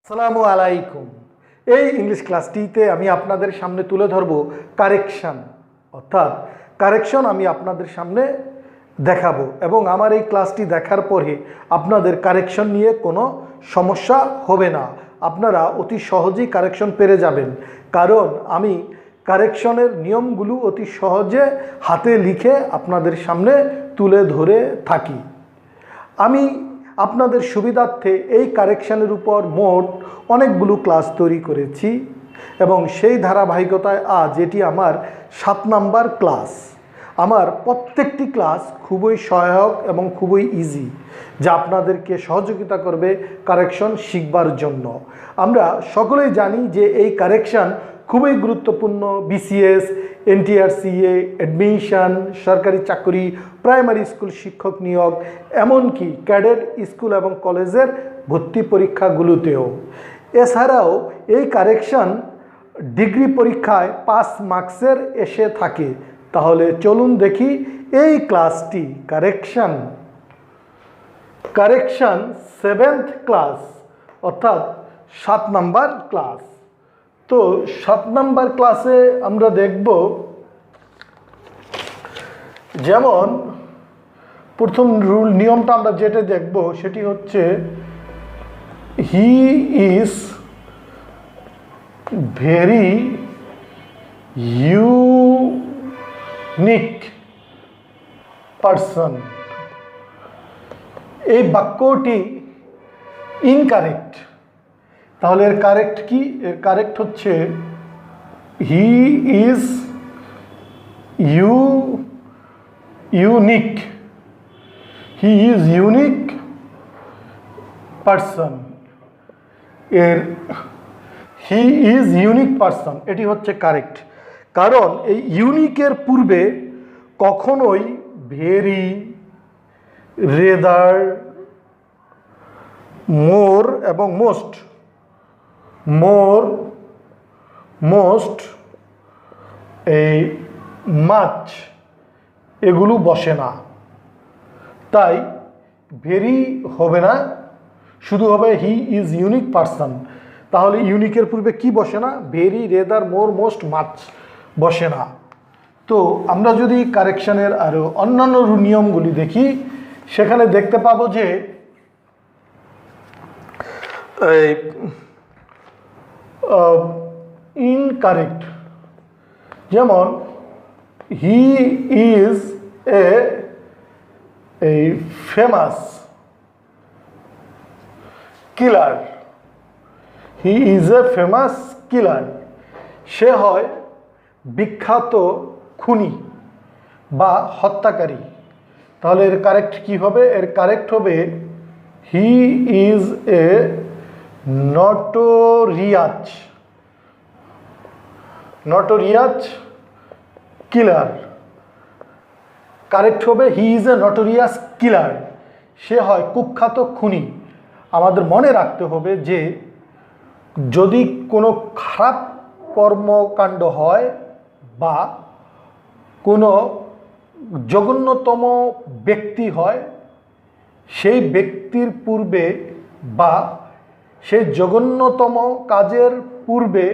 আসসালামু আলাইকুম। এই ইংলিশ ক্লাসটিতে আমি আপনাদের সামনে তুলে ধরব কারেকশন, অর্থাৎ কারেকশন আমি আপনাদের সামনে দেখাবো এবং আমার এই ক্লাসটি দেখার পরে আপনাদের কারেকশন নিয়ে কোনো সমস্যা হবে না। আপনারা অতি সহজেই কারেকশন পেরে যাবেন, কারণ আমি কারেকশনের নিয়মগুলো অতি সহজে হাতে লিখে আপনাদের সামনে তুলে ধরে থাকি। আমি আপনাদের সুবিধার্থে এই কারেকশনের উপর মোট অনেকগুলো ক্লাস তৈরি করেছি এবং সেই ধারাবাহিকতায় আজ এটি আমার 7 নাম্বার ক্লাস। আমার প্রত্যেকটি ক্লাস খুবই সহায়ক এবং খুবই ইজি, যা আপনাদেরকে সহযোগিতা করবে কারেকশন শিখবার জন্য। আমরা সকলেই জানি যে এই কারেকশন খুবই গুরুত্বপূর্ণ। বিসিএস, NTRCA, অ্যাডমিশন, সরকারি চাকরি, প্রাইমারি স্কুল শিক্ষক নিয়োগ, এমনকি ক্যাডেট স্কুল এবং কলেজের ভর্তি পরীক্ষাগুলোতেও। এছাড়াও এই কারেকশন ডিগ্রি পরীক্ষায় 5 মার্কসের এসে থাকে। তাহলে চলুন দেখি এই ক্লাসটি কারেকশন 7th ক্লাস, অর্থাৎ 7 নাম্বার ক্লাস। তো 7 নাম্বার ক্লাসে আমরা দেখব, যেমন প্রথম নিয়মটা আমরা যেটা দেখব সেটি হচ্ছে he is very unique person. এই বাক্যটি ইনকারেক্ট। তাহলে এর কারেক্ট কি? এর কারেক্ট হচ্ছে he is unique. He is unique person. এর হি ইজ ইউনিক পারসন এটি হচ্ছে কারেক্ট, কারণ এই ইউনিকের পূর্বে কখনোই ভেরি, রেদার, মোর এবং মোস্ট এই মাচ এগুলো বসে না। তাই ভেরি হবে না, শুধু হবে হি ইজ ইউনিক পারসন। তাহলে ইউনিকের পূর্বে কি বসে না? ভেরি, রেদার, মোর, মোস্ট, মাচ বসে না। তো আমরা যদি কারেকশনের আরও অন্যান্য নিয়মগুলি দেখি, সেখানে দেখতে পাবো যে ইনকারেক্ট, যেমন he is a famous killer. He is a famous killer. সে হয় বিখ্যাত খুনি বা হত্যাকারী। তাহলে এর কারেক্ট কি হবে? এর কারেক্ট হবে হি is A notorious killer. Correct হবে হি ইজ এ নটোরিয়াস কিলার। সে হয় কুখ্যাত খুনি। আমাদের মনে রাখতে হবে যে যদি কোনো খারাপ কর্মকাণ্ড হয় বা কোনো জঘন্যতম ব্যক্তি হয়, সেই ব্যক্তির পূর্বে বা সেই জঘন্যতম কাজের পূর্বে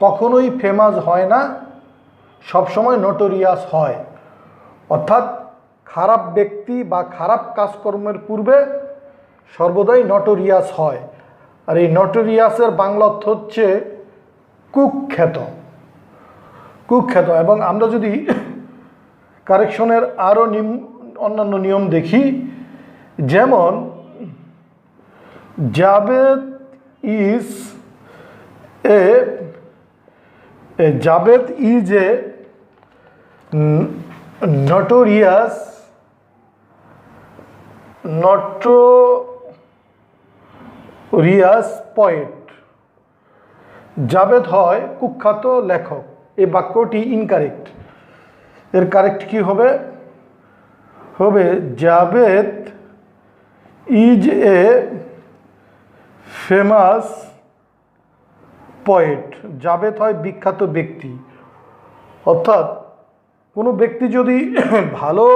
কখনোই ফেমাস হয় না, সবসময় নোটোরিয়াস হয়। অর্থাৎ খারাপ ব্যক্তি বা খারাপ কাজকর্মের পূর্বে সর্বদাই নোটোরিয়াস হয়। আর এই নোটোরিয়াসের বাংলা অর্থ হচ্ছে কুখ্যাত। এবং আমরা যদি কারেকশনের আরও অন্যান্য নিয়ম দেখি, যেমন Javed is a notorious poet। Javed হয় কুখ্যাত লেখক। এই বাক্যটি ইনকারেক্ট। এর কারেক্ট কি হবে? Javed is a famous poet. Javed হয় বিখ্যাত ব্যক্তি। অর্থাৎ কোনো ব্যক্তি যদি ভালো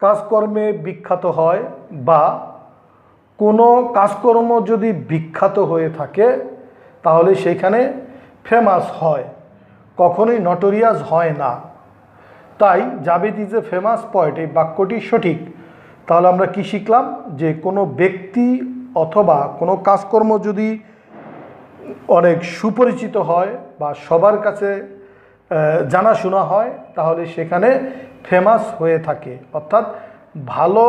কাজকর্মে বিখ্যাত হয় বা কোনো কাজকর্ম যদি বিখ্যাত হয়ে থাকে তাহলে সেখানে ফেমাস হয়, কখনোই নটোরিয়াস হয় না। তাই Javed is a famous poet, এই বাক্যটি সঠিক। তাহলে আমরা কি শিখলাম? যে কোনো ব্যক্তি অথবা কোনো কাজকর্ম যদি অনেক সুপরিচিত হয় বা সবার কাছে জানাশোনা হয় তাহলে সেখানে ফেমাস হয়ে থাকে, অর্থাৎ ভালো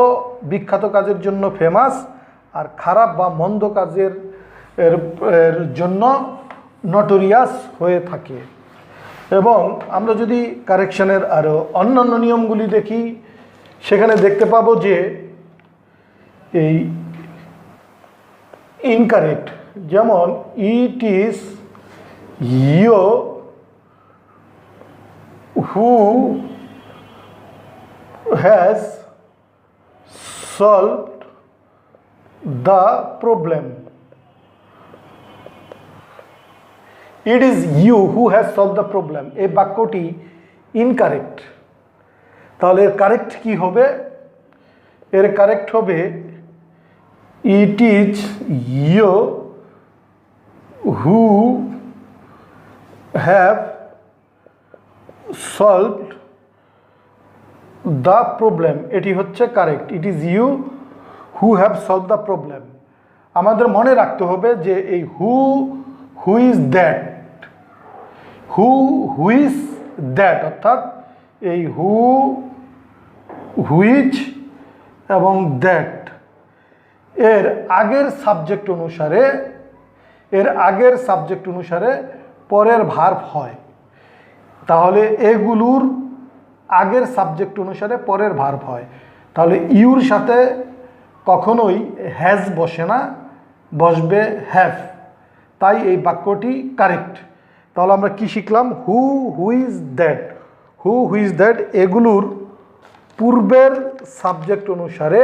বিখ্যাত কাজের জন্য ফেমাস, আর খারাপ বা মন্দ কাজের জন্য নটোরিয়াস হয়ে থাকে। এবং আমরা যদি কারেকশনের আরও অন্যান্য নিয়মগুলি দেখি সেখানে দেখতে পাবো যে এই ইনকারেক্ট, যেমন it is you who has solved the problem. It is you who has solved the problem, এই বাক্যটি ইনকারেক্ট। তাহলে এর কারেক্ট কি হবে? এর কারেক্ট হবে it is you who have solved the problem, এটি হচ্ছে correct. It is you who have solved the problem. আমাদের মনে রাখতে হবে যে এই who is that, who is that, অর্থাৎ এই হুইচ এবং দ্যাট এর আগের সাবজেক্ট অনুসারে পরের ভার্ব হয়। তাহলে এগুলোর আগের সাবজেক্ট অনুসারে পরের ভার্ব হয়। তাহলে ইউর সাথে কখনোই হ্যাজ বসে না, বসবে হ্যাভ। তাই এই বাক্যটি কারেক্ট। তাহলে আমরা কি শিখলাম? হু ইজ দ্যাট এগুলোর পূর্বের সাবজেক্ট অনুসারে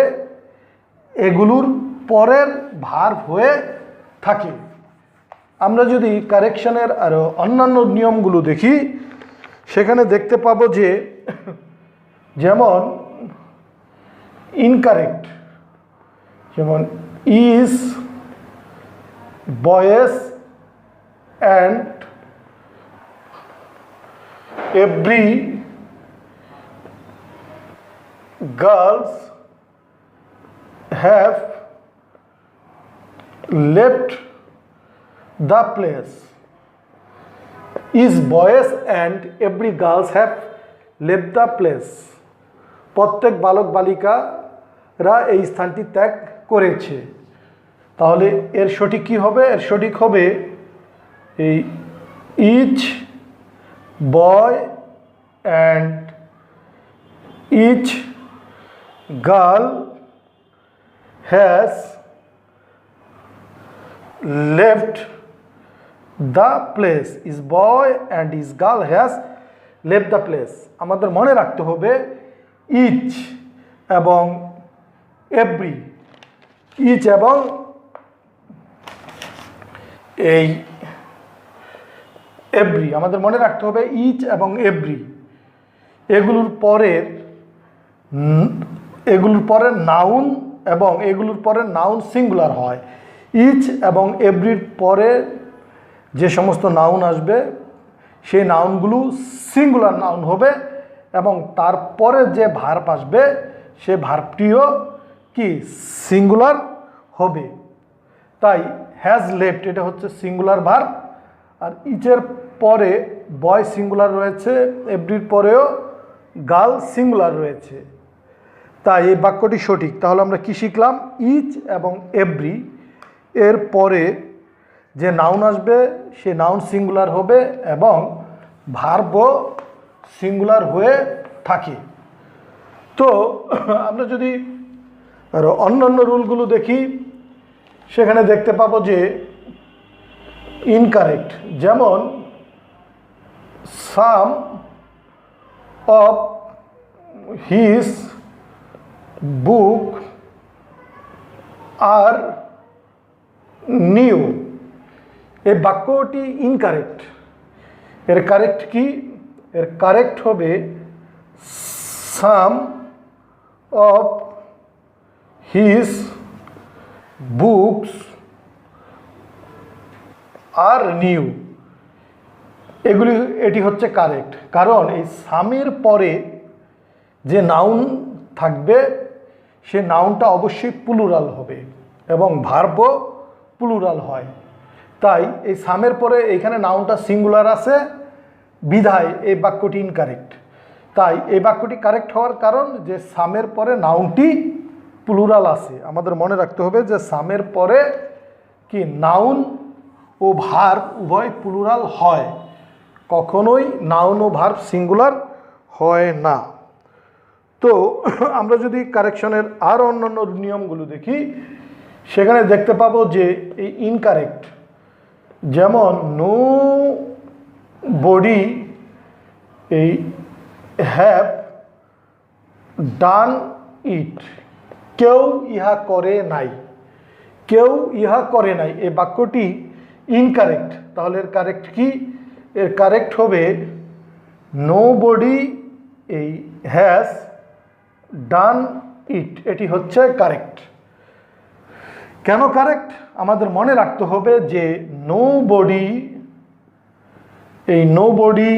এগুলোর পরের ভার্ব হয়ে থাকে। আমরা যদি কারেকশনের আরও অন্যান্য নিয়মগুলো দেখি সেখানে দেখতে পাবো যে যেমন ইনকারেক্ট, যেমন is boys and every girls have left the place. Is boys and every girls have left the place, প্রত্যেক বালক বালিকারা এই স্থানটি ত্যাগ করেছে। তাহলে এর সঠিক কী হবে? এর সঠিক হবে এই each boy and each girl has left the place. Is boy and is girl has left the place. আমাদের মনে রাখতে হবে ইচ এবং এভরি, ইচ এবং এই এভরি, আমাদের মনে রাখতে হবে ইচ এবং এভরি এগুলোর পরের নাউন, এবং এগুলোর পরের নাউন সিঙ্গুলার হয়। ইচ এবং এভরির পরে যে সমস্ত নাউন আসবে সেই নাউনগুলো সিঙ্গুলার নাউন হবে, এবং তারপরে যে ভার্ব আসবে সে ভার্বটিও কি সিঙ্গুলার হবে। তাই হ্যাজ লেফট এটা হচ্ছে সিঙ্গুলার ভার্ব, আর ইচের পরে বয় সিঙ্গুলার রয়েছে, এভরির পরেও গার্ল সিঙ্গুলার রয়েছে। তাই এই বাক্যটি সঠিক। তাহলে আমরা কি শিখলাম? ইচ এবং এভরি এর পরে যে নাউন আসবে সে নাউন সিঙ্গুলার হবে এবং ভার্বও সিঙ্গুলার হয়ে থাকে। তো আমরা যদি আরও অন্যান্য রুলগুলো দেখি সেখানে দেখতে পাবো যে ইনকারেক্ট, যেমন some of his book are new, এই বাক্যটি ইনকারেক্ট। এর কারেক্ট কি? এর কারেক্ট হবে some of his books are new, এটি হচ্ছে কারেক্ট। কারণ এই সামের পরে যে নাউন থাকবে সে নাউনটা অবশ্যই প্লুরাল হবে এবং ভার্বও প্লুরাল হয়। তাই এই সামের পরে এইখানে নাউনটা সিঙ্গুলার আছে বিধায় এই বাক্যটি ইনকারেক্ট। তাই এই বাক্যটি কারেক্ট হওয়ার কারণ যে সামের পরে নাউনটি প্লুরাল আছে। আমাদের মনে রাখতে হবে যে সামের পরে কি নাউন ও ভার্ব উভয় প্লুরাল হয়, কখনোই নাউন ও ভার্ব সিঙ্গুলার হয় না। তো আমরা যদি কারেকশনের আর অন্যান্য নিয়মগুলো দেখি সেখানে দেখতে পাবো যে এই ইনকারেক্ট, যেমন নো বডি এই হ্যাভ ডান ইট, কেউ ইহা করে নাই, কেউ ইহা করে নাই, এই বাক্যটি ইনকারেক্ট। তাহলে এর কারেক্ট কি? এর কারেক্ট হবে নো বডি এই হ্যাজ ডান ইট, এটি হচ্ছে কারেক্ট। কেন কারেক্ট? আমাদের মনে রাখতে হবে যে নো বডি এই nobody,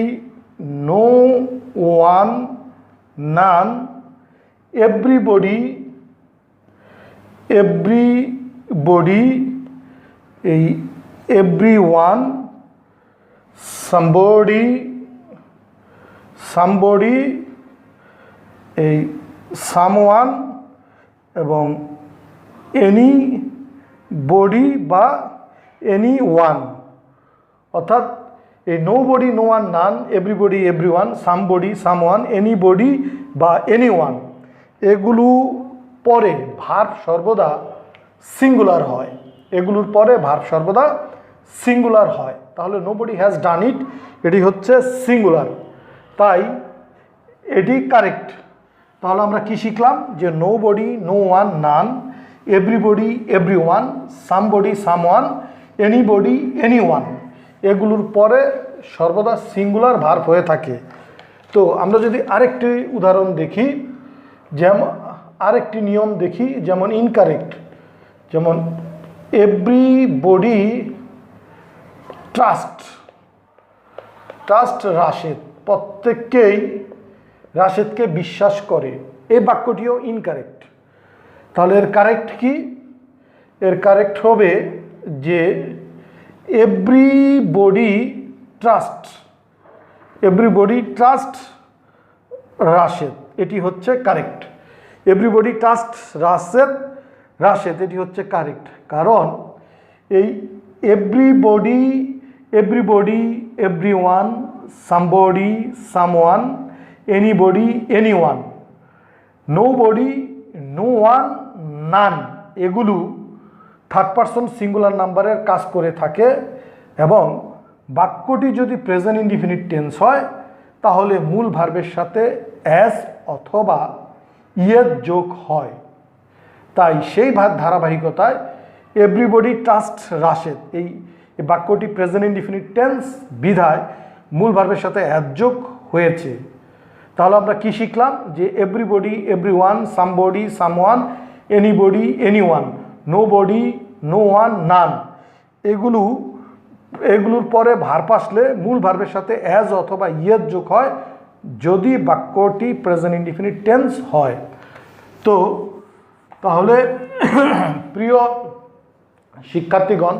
no one, none, everybody, everybody এই এভরিওয়ান, সামবডি, সামবডি এই সামওয়ান এবং এনি বডি বা এনি ওয়ান। অর্থাৎ এই nobody, no one, none, everybody, everyone, somebody, someone, anybody বা এনি ওয়ান, এগুলো পরে ভার্ব সর্বদা সিঙ্গুলার হয়, এগুলোর পরে ভার্ব সর্বদা সিঙ্গুলার হয়। তাহলে নো বডি হ্যাজ ডান ইট, এটি হচ্ছে সিঙ্গুলার, তাই এটি কারেক্ট। তাহলে আমরা কি শিখলাম? যে nobody, no one, none, everybody, everyone, somebody, someone, anybody, anyone, এগুলোর পরে সর্বদা সিঙ্গুলার ভার্ব হয়ে থাকে। তো আমরা যদি আরেকটি উদাহরণ দেখি, যেমন আরেকটি নিয়ম দেখি, যেমন ইনকারেক্ট, যেমন এভরিবডি ট্রাস্ট, ট্রাস্ট রাশেদ, প্রত্যেককেই রাশেদকে বিশ্বাস করে, এই বাক্যটিও ইনকারেক্ট। তাহলে এর কারেক্ট কি? এর কারেক্ট হবে যে everybody trust, everybody trust Rashed, এটি হচ্ছে correct. Everybody trust Rashed, Rashed এটি হচ্ছে কারেক্ট। কারণ এই everybody, everybody, everyone, somebody, someone, anybody, anyone, nobody, no one, none, এগুলো থার্ড পারসন সিঙ্গুলার নাম্বারের কাজ করে থাকে এবং বাক্যটি যদি প্রেজেন্ট ইনডিফিনিট টেন্স হয় তাহলে মূল ভার্বের সাথে অ্যাজ অথবা ইয়ের যোগ হয়। তাই সেই ধারাবাহিকতায় এভরিবডি ট্রাস্ট রাশেদ, এই বাক্যটি প্রেজেন্ট ইনডিফিনিট টেন্স বিধায় মূল ভার্বের সাথে অ্যাজ যোগ হয়েছে। তাহলে আমরা কি শিখলাম? যে everybody, everyone, somebody, someone, anybody, anyone, nobody, no one, none, এগুলোর পরে ভার্ব আসলে মূল ভার্বের সাথে অ্যাজ অথবা ইয়ের যোগ হয় যদি বাক্যটি প্রেজেন্ট ইনডিফিনিট টেন্স হয়। তো তাহলে প্রিয় শিক্ষার্থীগণ,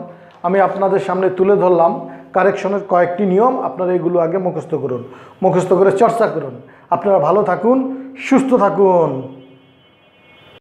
আমি আপনাদের সামনে তুলে ধরলাম কারেকশনের কয়েকটি নিয়ম। আপনারা এগুলো আগে মুখস্থ করুন, মুখস্থ করে চর্চা করুন। আপনারা ভালো থাকুন, সুস্থ থাকুন।